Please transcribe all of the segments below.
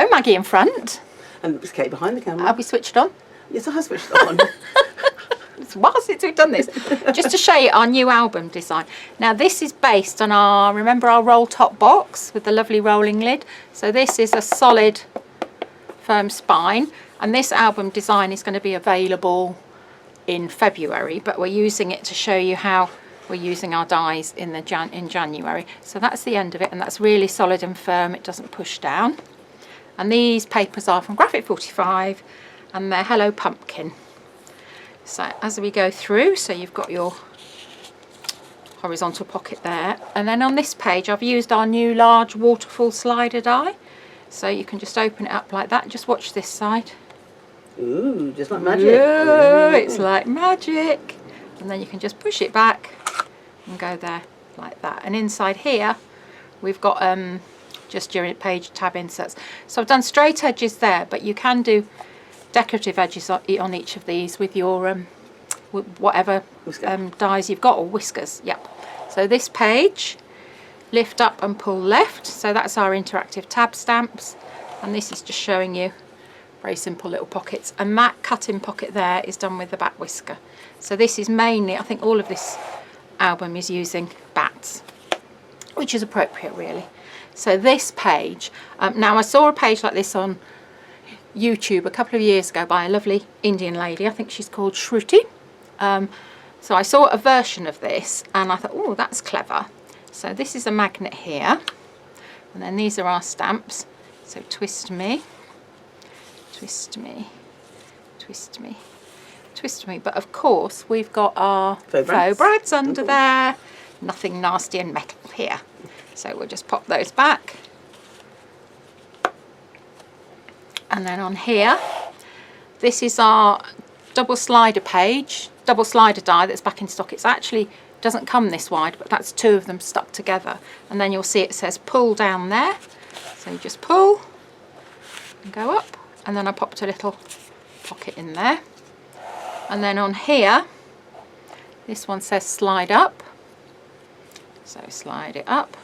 Hello, Maggie in front. And it's Kate behind the camera. Have we switched on? Yes, I have switched on. It's a while since we've done this. Just to show you our new album design. Now this is based on our, remember our roll top box with the lovely rolling lid? So this is a solid firm spine, and this album design is going to be available in February, but we're using it to show you how we're using our dies in January. So that's the end of it, and that's really solid and firm. It doesn't push down. And these papers are from Graphic 45, and they're Hello Pumpkin. So as we go through, so you've got your horizontal pocket there, and then on this page I've used our new large waterfall slider die, so you can just open it up like that. Just watch this side. Ooh, just like magic. Ooh, it's like magic. And then you can just push it back and go there like that. And inside here we've got just your page tab inserts. So I've done straight edges there, but you can do decorative edges on each of these with your whatever dies you've got, or whiskers. Yep. So this page, lift up and pull left, so that's our interactive tab stamps, and this is just showing you very simple little pockets, and that cut-in pocket there is done with the bat whisker. So this is mainly, I think all of this album is using bats, which is appropriate really. So this page, now I saw a page like this on YouTube a couple of years ago by a lovely Indian lady, I think she's called Shruti. So I saw a version of this and I thought, oh, that's clever. So this is a magnet here, and then these are our stamps. So twist me, twist me, twist me, twist me. But of course we've got our faux brads under there. Nothing nasty and metal here. So we'll just pop those back. And then on here, this is our double slider page, double slider die that's back in stock. It's actually doesn't come this wide, but that's two of them stuck together. And then you'll see it says pull down there. So you just pull and go up, and then I popped a little pocket in there. And then on here, this one says slide up. So slide it up,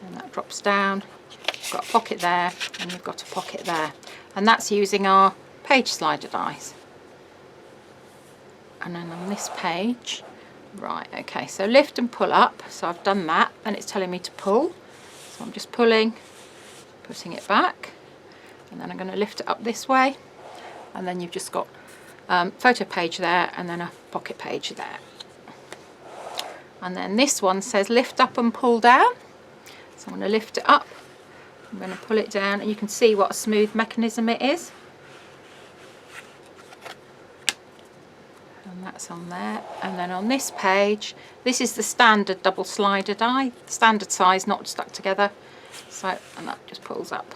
and that drops down. You've got a pocket there, and you've got a pocket there. And that's using our page slider dies. And then on this page, right, okay, so lift and pull up. So I've done that, and it's telling me to pull. So I'm just pulling, putting it back, and then I'm going to lift it up this way. And then you've just got photo page there, and then a pocket page there. And then this one says lift up and pull down. So I'm going to lift it up, I'm going to pull it down, and you can see what a smooth mechanism it is. And that's on there. And then on this page, this is the standard double slider die, standard size, not stuck together. So, and that just pulls up.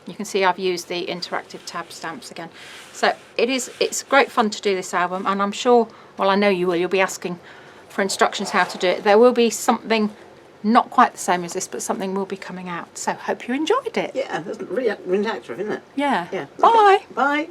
You can see I've used the interactive tab stamps again. So it's great fun to do this album, and I'm sure, well, I know you will, you'll be asking for instructions how to do it. There will be something not quite the same as this, but something will be coming out. So hope you enjoyed it. Yeah, that's really interactive, isn't it? Yeah. Yeah. Bye. Okay. Bye.